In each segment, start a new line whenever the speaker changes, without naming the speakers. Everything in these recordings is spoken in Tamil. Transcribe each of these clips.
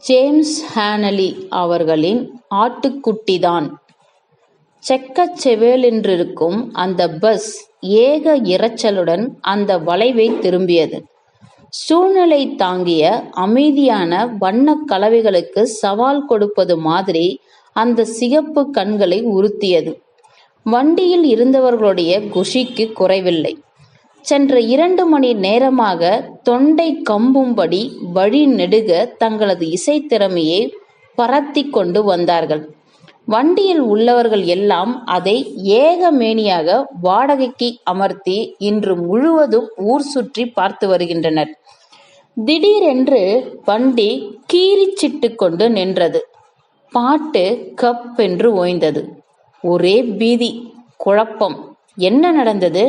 ஜேம்ஸ் ஹானலி அவர்களின் ஆட்டுக்குட்டிதான். செக்கச்செவேலென்றிருக்கும் அந்த பஸ் ஏக இரைச்சலுடன் அந்த வளைவை திரும்பியது. சூழ்நிலை தாங்கிய அமைதியான வண்ணக் கலவைகளுக்கு சவால் கொடுப்பது மாதிரி அந்த சிகப்பு கண்களை உறுத்தியது. வண்டியில் இருந்தவர்களுடைய குஷிக்கு குறைவில்லை. சென்ற 2 மணி நேரமாக தொண்டை கம்பும்படி வழி நெடுக தங்களது இசைத்திறமையை பரத்தி கொண்டு வந்தார்கள். வண்டியில் உள்ளவர்கள் எல்லாம் அதை ஏகமேனியாக வாடகைக்கு அமர்த்தி இன்று முழுவதும் ஊர் சுற்றி பார்த்து வருகின்றனர். திடீரென்று வண்டி கீறிச்சிட்டு கொண்டு நின்றது. பாட்டு கப்பென்று ஓய்ந்தது. ஒரே பீதி, குழப்பம். என்ன நடந்தது?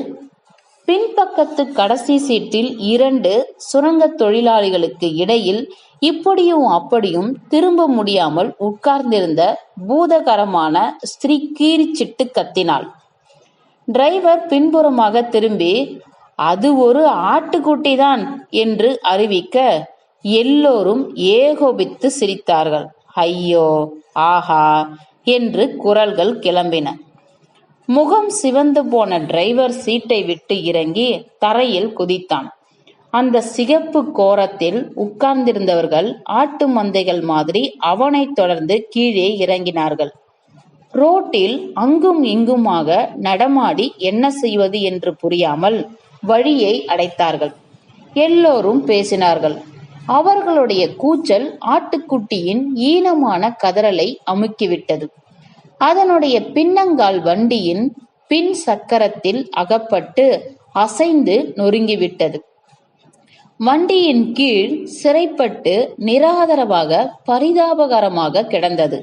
பின்பக்கத்து கடைசி சீட்டில் 2 சுரங்கத் தொழிலாளிகளுக்கு இடையில் இப்படியும் அப்படியும் திரும்ப முடியாமல் உட்கார்ந்திருந்த பூதகரமான ஸ்திரீ கீறிச்சிட்டு கத்தினாள். டிரைவர் பின்புறமாக திரும்பி, அது ஒரு ஆட்டுக்குட்டிதான் என்று அறிவிக்க எல்லோரும் ஏகோபித்து சிரித்தார்கள். ஐயோ, ஆஹா என்று குரல்கள் கிளம்பின. முகம் சிவந்து போன டிரைவர் சீட்டை விட்டு இறங்கி தரையில் குதித்தான். அந்த சிகப்பு கோரத்தில் உட்கார்ந்திருந்தவர்கள் ஆட்டு மந்தைகள் மாதிரி அவனை தொடர்ந்து கீழே இறங்கினார்கள். ரோட்டில் அங்கும் இங்குமாக நடமாடி என்ன செய்வது என்று புரியாமல் வழியை அடைத்தார்கள். எல்லோரும் பேசினார்கள். அவர்களுடைய கூச்சல் ஆட்டுக்குட்டியின் ஈனமான கதறலை அமுக்கிவிட்டது. அதனுடைய பின்னங்கால் வண்டியின் பின் சக்கரத்தில் அகப்பட்டு அசைந்து நொறுங்கிவிட்டது. வண்டியின் கீழ் சிறைப்பட்டு நிராதரவாக பரிதாபகரமாக கிடந்தது.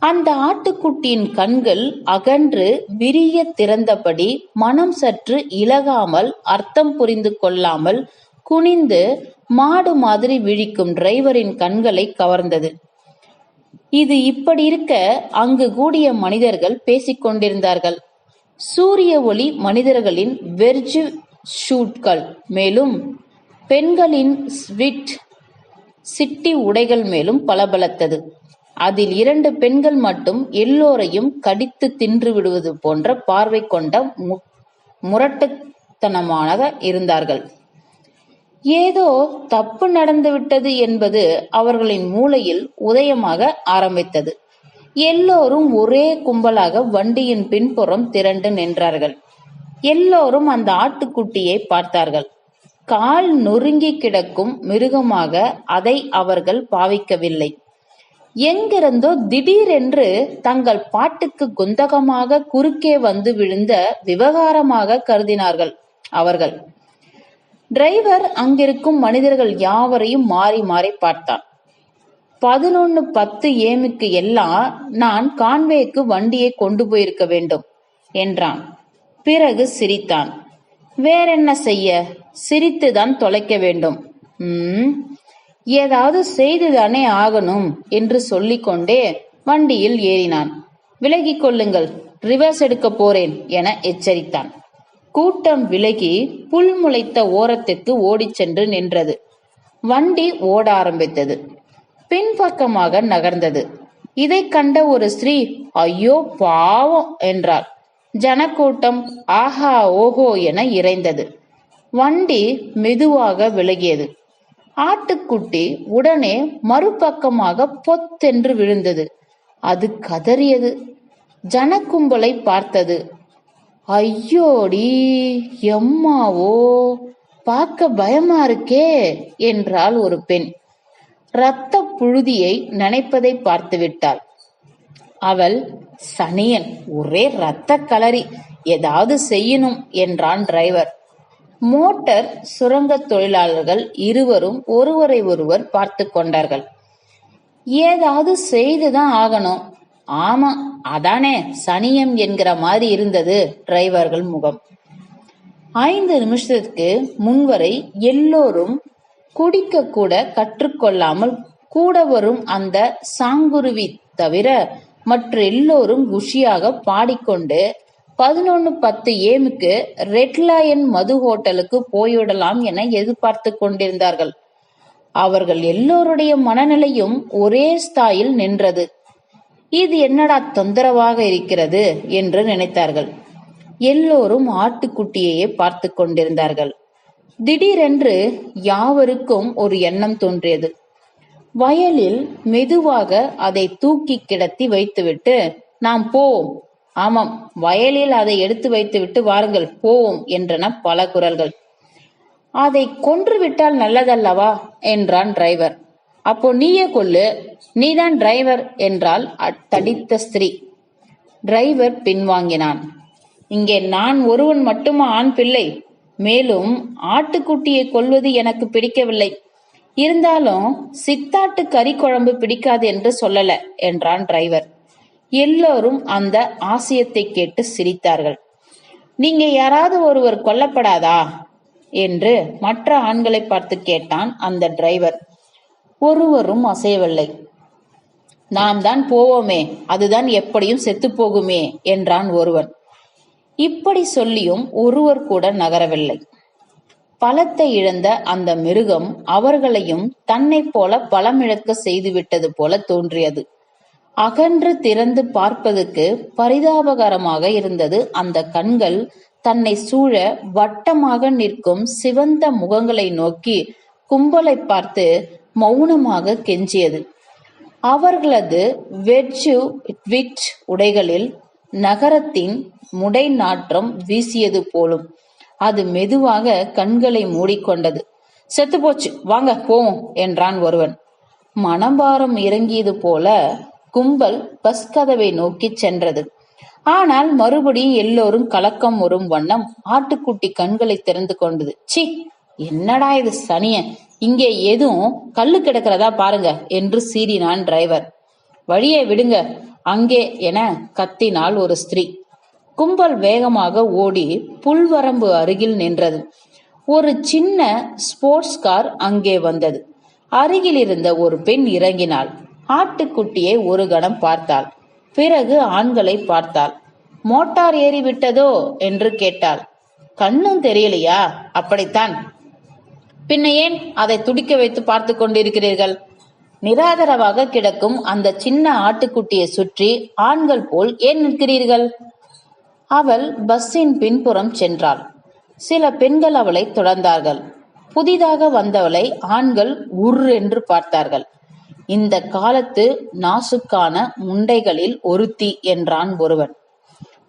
அந்த ஆட்டுக்குட்டியின் கண்கள் அகன்று விரிய திறந்தபடி மனம் சற்று இலகாமல் அர்த்தம் புரிந்து கொள்ளாமல் குனிந்து மாடு மாதிரி விழிக்கும் டிரைவரின் கண்களை கவர்ந்தது. இது இப்படி இருக்க அங்கு கூடிய மனிதர்கள் பேசிக்கொண்டிருந்தார்கள். சூரிய ஒளி மனிதர்களின் வெர்ஜு ஷூட்கள் மேலும் பெண்களின் சிட்டி உடைகள் மேலும் பளபளத்தது. அதில் 2 பெண்கள் மட்டும் எல்லோரையும் கடித்து தின்று விடுவது போன்ற பார்வை கொண்ட முரட்டுத்தனமாக இருந்தார்கள். ஏதோ தப்பு நடந்துவிட்டது என்பது அவர்களின் மூளையில் உதயமாக ஆரம்பித்தது. எல்லோரும் ஒரே கும்பலாக வண்டியின் பின்புறம் திரண்டு நின்றார்கள். எல்லோரும் அந்த ஆட்டுக்குட்டியை பார்த்தார்கள். கால் நொறுங்கி கிடக்கும் மிருகமாக அதை அவர்கள் பாவிக்கவில்லை. எங்கிருந்தோ திடீரென்று தங்கள் பாட்டுக்கு குந்தகமாக குறுக்கே வந்து விழுந்த விவகாரமாக கருதினார்கள் அவர்கள். டிரைவர் அங்கிருக்கும் மனிதர்கள் யாவரையும் மாறி மாறி பார்த்தான். 11:10 AM எல்லாம் நான் கான்வேக்கு வண்டியை கொண்டு போயிருக்க வேண்டும் என்றான். பிறகு சிரித்தான். வேறென்ன செய்ய, சிரித்துதான் தொலைக்க வேண்டும். ஏதாவது செய்துதானே ஆகணும் என்று சொல்லிக்கொண்டே வண்டியில் ஏறினான். விலகிக் கொள்ளுங்கள், ரிவர்ஸ் எடுக்க போறேன் என எச்சரித்தான். கூட்டம் விலகி புல் முளைத்த ஓரத்திற்கு ஓடிச் சென்று நின்றது. வண்டி ஓட ஆரம்பித்தது. பின்பக்கமாக நகர்ந்தது. இதை கண்ட ஒரு ஸ்திரீ ஐயோ பாவம் என்றாள். ஜனக்கூட்டம் ஆஹா ஓஹோ என இறைந்தது. வண்டி மெதுவாக விலகியது. ஆட்டுக்குட்டி உடனே மறுபக்கமாக பொத்தென்று விழுந்தது. அது கதறியது. ஜனக்கும்பலை பார்த்தது. ஐயோடி எம்மாவோ, பார்க்க பயமா இருக்கே என்றாள் ஒரு பெண். இரத்த புழுதியை நினைப்பதை பார்த்து விட்டாள். அவள், சனியன், ஒரே இரத்த களரி, ஏதாவது செய்யணும் என்றான் டிரைவர். மோட்டார் சுரங்க தொழிலாளர்கள் இருவரும் ஒருவரை ஒருவர் பார்த்து கொண்டார்கள். ஏதாவது செய்துதான் ஆகணும். ஆமா, அதானே சனியம் என்கிற மாதிரி இருந்தது டிரைவர்கள் முகம். 5 நிமிஷத்துக்கு முன்வரை எல்லோரும் குடிக்க கூட கற்றுக்கொள்ளாமல் கூட வரும் அந்த சாங்குருவி தவிர மற்ற எல்லோரும் குஷியாக பாடிக்கொண்டு 11:10 AM ரெட் லயன் மது ஹோட்டலுக்கு போய்விடலாம் என எதிர்பார்த்து கொண்டிருந்தார்கள். அவர்கள் எல்லோருடைய மனநிலையும் ஒரே ஸ்தாயில் நின்றது. இது என்னடா தொந்தரவாக இருக்கிறது என்று நினைத்தார்கள். எல்லோரும் ஆட்டுக்குட்டியையே பார்த்து கொண்டிருந்தார்கள். திடீரென்று யாவருக்கும் ஒரு எண்ணம் தோன்றியது. வயலில் மெதுவாக அதை தூக்கி கிடத்தி வைத்துவிட்டு நாம் போவோம், ஆமாம், வயலில் அதை எடுத்து வைத்துவிட்டு வாருங்கள் போவோம் என்றன பல குரல்கள். அதை கொன்று விட்டால் நல்லதல்லவா என்றான் டிரைவர். அப்போ நீயே கொல்லு, நீதான் டிரைவர் என்றால் தடித்த ஸ்திரீ. டிரைவர் பின்வாங்கினான். இங்கே நான் ஒருவன் மட்டுமா ஆண் பிள்ளை? மேலும் ஆட்டுக்குட்டியை கொல்வது எனக்கு பிடிக்கவில்லை. இருந்தாலும் சித்தாட்டு கறி குழம்பு பிடிக்காது என்று சொல்லல என்றான் டிரைவர். எல்லோரும் அந்த ஆசியத்தை கேட்டு சிரித்தார்கள். நீங்க யாராவது ஒருவர் கொல்லப்படாதா என்று மற்ற ஆண்களை பார்த்து கேட்டான் அந்த டிரைவர். ஒருவரும் அசையவில்லை. நாம் தான் போவோமே, அதுதான் எப்படியும் செத்து போகுமே என்றான் ஒருவன். இப்படி சொல்லியும் ஒருவர் கூட நகரவில்லை. பலத்தை இழந்த அந்த மிருகம் அவர்களையும் தன்னை போல பலமிழக்க செய்துவிட்டது போல தோன்றியது. அகன்று திறந்து பார்ப்பதற்கு பரிதாபகரமாக இருந்தது அந்த கண்கள் தன்னை சூழ வட்டமாக நிற்கும் சிவந்த முகங்களை நோக்கி கும்பலை பார்த்து மௌனமாக கெஞ்சியது. அவர்களது வெட்ஜ் உடைகளில் நகரத்தின் முடை நாற்றம் வீசியது போலும். அது மெதுவாக கண்களை மூடிக்கொண்டது. செத்து போச்சு, வாங்க போவோம் என்றான் ஒருவன். மனபாரம் இறங்கியது போல கும்பல் பஸ் கதவை நோக்கி சென்றது. ஆனால் மறுபடியும் எல்லோரும் கலக்கம் வரும் வண்ணம் ஆட்டுக்குட்டி கண்களை திறந்து கொண்டது. சி, என்னடா இது சனிய, இங்கே எதுவும் கல்லு கிடக்கிறதா பாருங்க என்று சீறினான் டிரைவர். வழியை விடுங்க அங்கே என கத்தினாள் ஒரு ஸ்திரீ. கும்பல் வேகமாக ஓடி புல்வரம்பு அருகில் நின்றது. ஒரு சின்ன ஸ்போர்ட்ஸ் கார் அங்கே வந்தது. அருகில் இருந்த ஒரு பெண் இறங்கினாள். ஆட்டுக்குட்டியை ஒரு கணம் பார்த்தாள். பிறகு ஆண்களை பார்த்தாள். மோட்டார் ஏறி விட்டதோ என்று கேட்டாள். கண்ணும் தெரியலையா? அப்படித்தான். பின்ன ஏன் அதை துடிக்க வைத்து பார்த்து கொண்டிருக்கிறீர்கள்? நிராதரவாக கிடக்கும் அந்த சின்ன ஆட்டுக்குட்டியை சுற்றி ஆண்கள் போல் ஏன் நிற்கிறீர்கள்? அவள் பஸ்ஸின் பின்புறம் சென்றாள். சில பெண்கள் அவளை தொடர்ந்தார்கள். புதிதாக வந்தவளை ஆண்கள் உர் என்று பார்த்தார்கள். இந்த காலத்து நாசுக்கான முண்டைகளில் ஒருத்தி என்றான் ஒருவன்.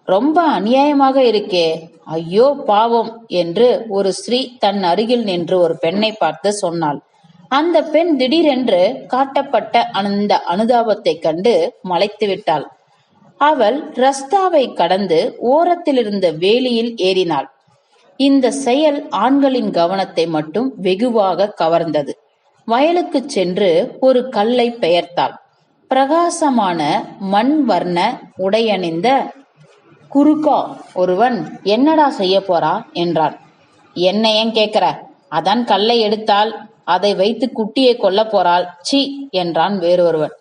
ரொம்ப அநியாயமாக இருக்கே, ஐயோ பாவம் என்று ஒரு ஸ்திரீ தன் அருகில் நின்று ஒரு பெண்ணை பார்த்து சொன்னாள். அந்த பெண் திடீரென்று காட்டப்பட்ட அந்த அனுதாபத்தை கண்டு மலைத்து விட்டாள். அவள் ரஸ்தாவை கடந்து ஓரத்தில் இருந்த வேலியில் ஏறினாள். இந்த செயல் ஆண்களின் கவனத்தை மட்டும் வெகுவாக கவர்ந்தது. வயலுக்கு சென்று ஒரு கல்லை பெயர்த்தாள். பிரகாசமான மண் வர்ண உடையணிந்த குறுக்கா ஒருவன் என்னடா செய்ய போறா என்றான். என்ன ஏன் கேட்கிற? அதான் கல்லை எடுத்தால் அதை வைத்து குட்டியை கொல்ல போறாள், சி என்றான் வேறொருவன்.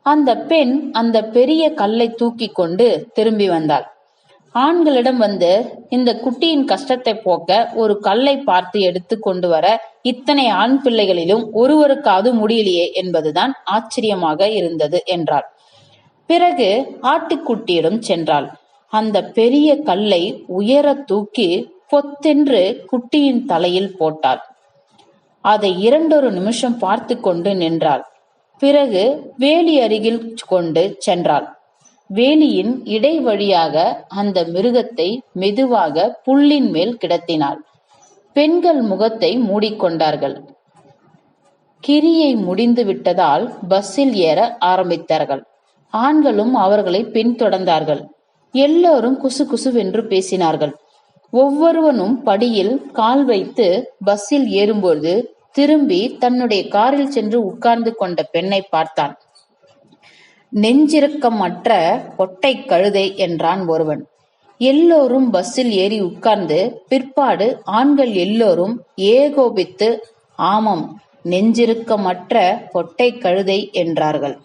அந்த பெண் அந்த பெரிய கல்லை தூக்கி கொண்டு திரும்பி வந்தாள். ஆண்களிடம் வந்து, இந்த குட்டியின் கஷ்டத்தை போக்க ஒரு கல்லை பார்த்து எடுத்து கொண்டு வர இத்தனை ஆண் பிள்ளைகளிலும் ஒருவருக்காவது முடியலையே என்பதுதான் ஆச்சரியமாக இருந்தது என்றாள். பிறகு ஆட்டுக்குட்டியிடம் சென்றாள். அந்த பெரிய கல்லை உயர தூக்கி பொத்தென்று குட்டியின் தலையில் போட்டாள். அதை 2 நிமிஷம் பார்த்து கொண்டு நின்றாள். பிறகு வேலி அருகில் கொண்டு சென்றாள். வேலியின் இடை வழியாக அந்த மிருகத்தை மெதுவாக புல்லின் மேல் கிடத்தினாள். பெண்கள் முகத்தை மூடிக்கொண்டார்கள். கிரியை முடிந்து விட்டதால் பஸ்ஸில் ஏற ஆரம்பித்தார்கள். ஆண்களும் அவர்களை பின்தொடர்ந்தார்கள். எல்லோரும் குசு குசுவென்று பேசினார்கள். ஒவ்வொருவனும் படியில் கால் வைத்து பஸ்ஸில் ஏறும்போது திரும்பி தன்னுடைய காரில் சென்று உட்கார்ந்து கொண்ட பெண்ணை பார்த்தான். நெஞ்சிரக்கமற்ற பொட்டை கழுதை என்றான் ஒருவன். எல்லோரும் பஸ்ஸில் ஏறி உட்கார்ந்து பிற்பாடு ஆண்கள் எல்லோரும் ஏகோபித்து ஆமாம், நெஞ்சிருக்கமற்ற பொட்டை கழுதை என்றார்கள்.